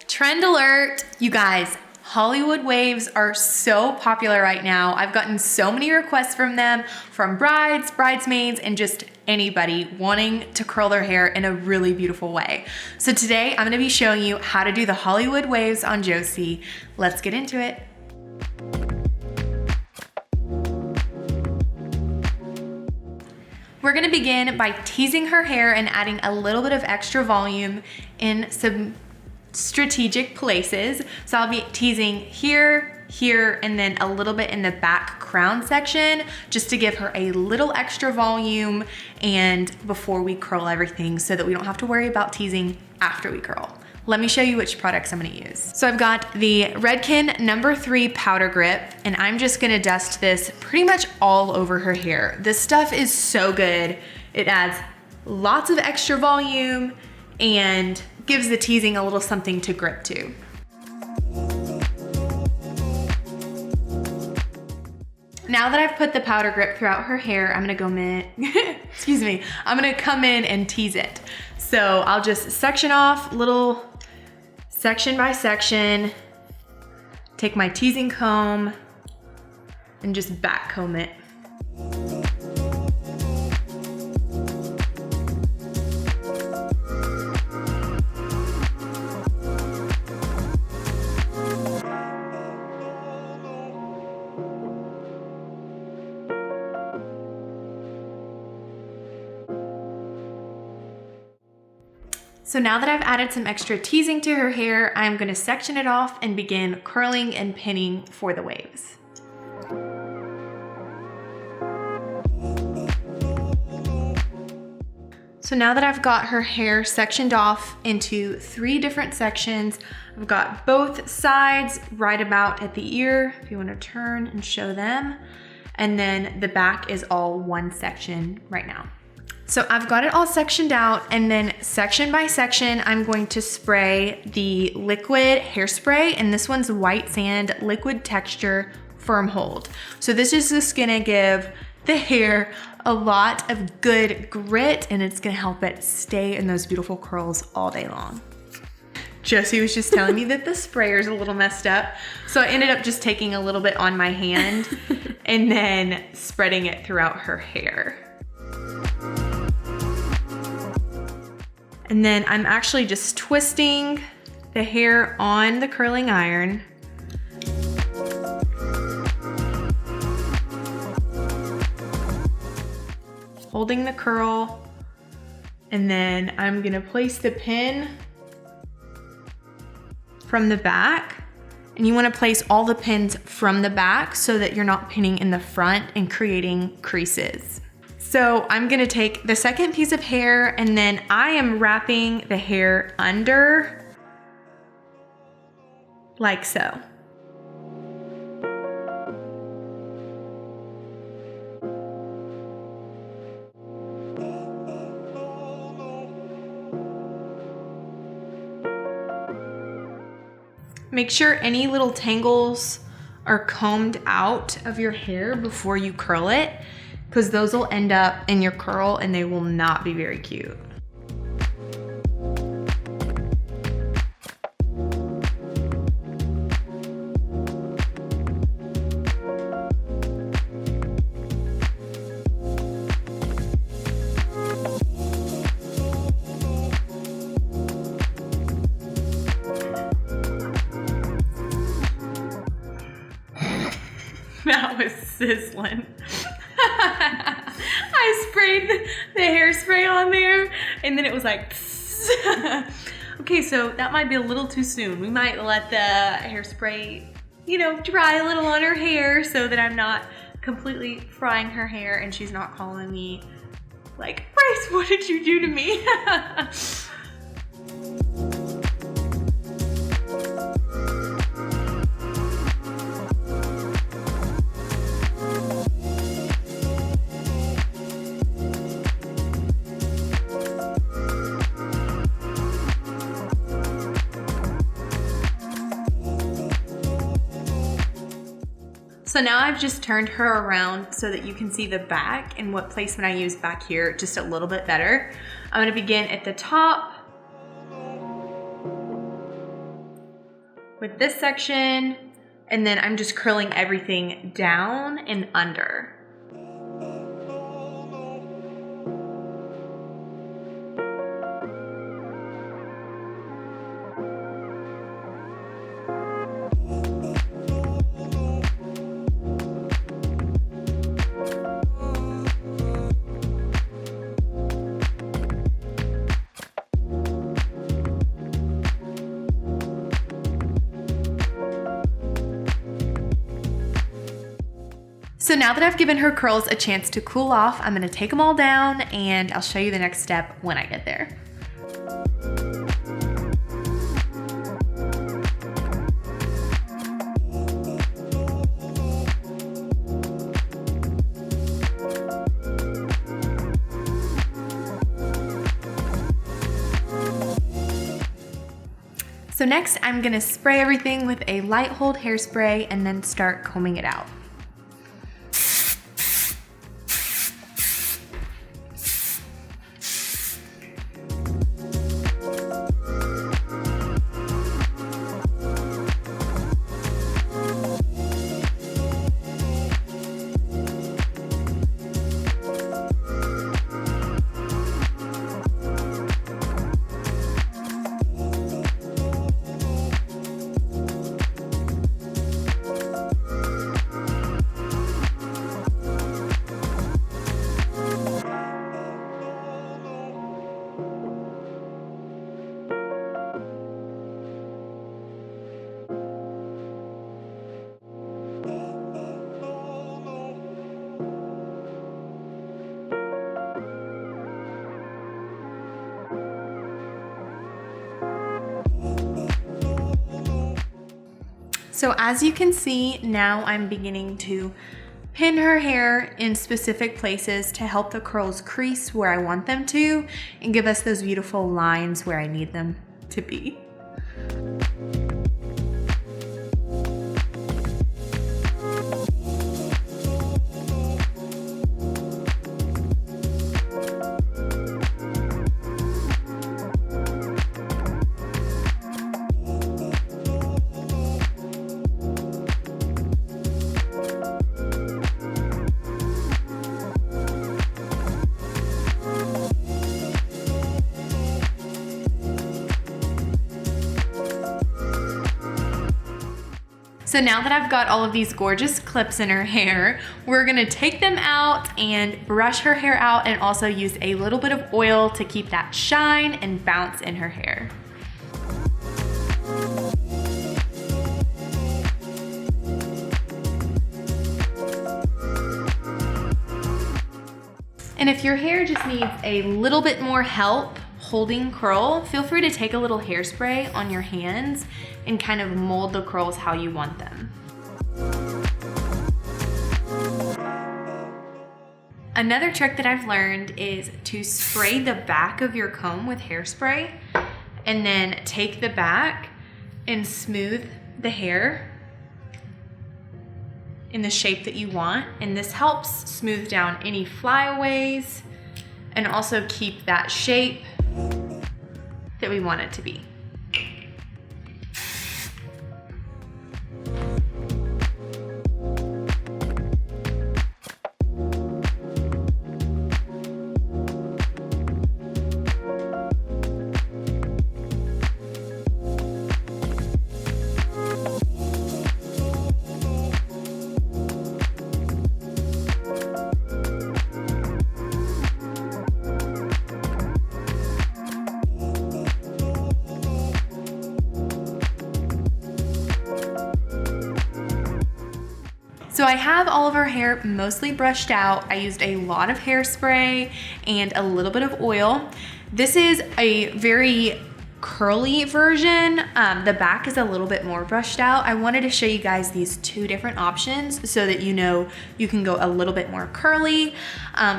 Trend alert, you guys. Hollywood waves are so popular right now. I've gotten so many requests from them, from brides, bridesmaids, and just anybody wanting to curl their hair in a really beautiful way. So today I'm gonna be showing you how to do the Hollywood waves on Josie. Let's get into it. We're gonna begin by teasing her hair and adding a little bit of extra volume in some strategic places. So I'll be teasing here, here, and then a little bit in the back crown section just to give her a little extra volume and before we curl everything so that we don't have to worry about teasing after we curl. Let me show you which products I'm gonna use. So I've got the Redken No. 3 Powder Grip, and I'm just gonna dust this pretty much all over her hair. This stuff is so good. It adds lots of extra volume and gives the teasing a little something to grip to. Now that I've put the powder grip throughout her hair, I'm gonna go excuse me, I'm gonna come in and tease it. So I'll just section off little section by section, take my teasing comb and just back comb it. So now that I've added some extra teasing to her hair, I'm gonna section it off and begin curling and pinning for the waves. So now that I've got her hair sectioned off into 3 different sections, I've got both sides right about at the ear, if you wanna turn and show them, and then the back is all one section right now. So I've got it all sectioned out, and then section by section, I'm going to spray the liquid hairspray, and this one's White Sand Liquid Texture Firm Hold. So this is just gonna give the hair a lot of good grit, and it's gonna help it stay in those beautiful curls all day long. Josie was just telling me that the sprayer's a little messed up, so I ended up just taking a little bit on my hand and then spreading it throughout her hair. And then I'm actually just twisting the hair on the curling iron. Holding the curl, and then I'm gonna place the pin from the back. And you wanna place all the pins from the back so that you're not pinning in the front and creating creases. So I'm gonna take the second piece of hair, and then I am wrapping the hair under, like so. Make sure any little tangles are combed out of your hair before you curl it, because those will end up in your curl and they will not be very cute. That was sizzling. I sprayed the hairspray on there, and then it was like, okay, so that might be a little too soon. We might let the hairspray, dry a little on her hair so that I'm not completely frying her hair and she's not calling me like, Bryce, what did you do to me? So now I've just turned her around so that you can see the back and what placement I use back here just a little bit better. I'm gonna begin at the top with this section, and then I'm just curling everything down and under. So now that I've given her curls a chance to cool off, I'm gonna take them all down and I'll show you the next step when I get there. So next I'm gonna spray everything with a light hold hairspray and then start combing it out. So as you can see, now I'm beginning to pin her hair in specific places to help the curls crease where I want them to and give us those beautiful lines where I need them to be. So now that I've got all of these gorgeous clips in her hair, we're gonna take them out and brush her hair out and also use a little bit of oil to keep that shine and bounce in her hair. And if your hair just needs a little bit more help holding curl, feel free to take a little hairspray on your hands and kind of mold the curls how you want them. Another trick that I've learned is to spray the back of your comb with hairspray and then take the back and smooth the hair in the shape that you want. And this helps smooth down any flyaways and also keep that shape that we want it to be. So I have all of her hair mostly brushed out. I used a lot of hairspray and a little bit of oil. This is a very curly version. The back is a little bit more brushed out. I wanted to show you guys these two different options so that you know you can go a little bit more curly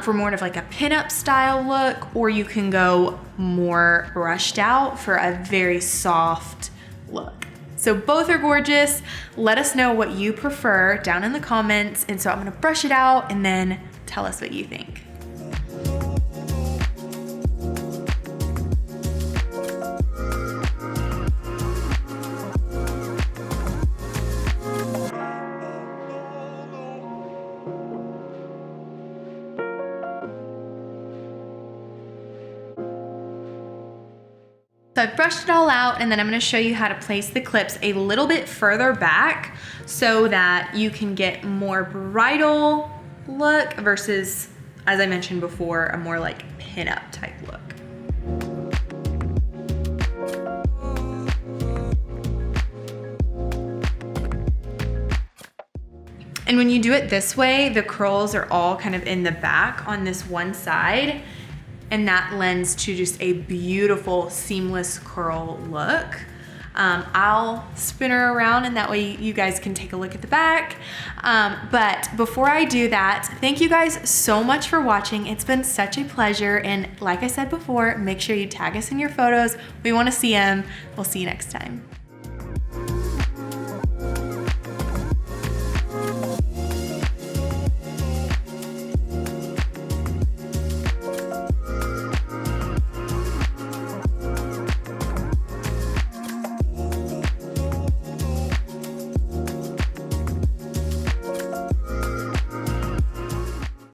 for more of like a pinup style look, or you can go more brushed out for a very soft look. So both are gorgeous. Let us know what you prefer down in the comments. And so I'm gonna brush it out and then tell us what you think. So I've brushed it all out, and then I'm gonna show you how to place the clips a little bit further back so that you can get more bridal look versus, as I mentioned before, a more like pin-up type look. And when you do it this way, the curls are all kind of in the back on this one side, and that lends to just a beautiful seamless curl look. I'll spin her around, and that way you guys can take a look at the back. But before I do that, thank you guys so much for watching. It's been such a pleasure. And like I said before, make sure you tag us in your photos. We want to see them. We'll see you next time.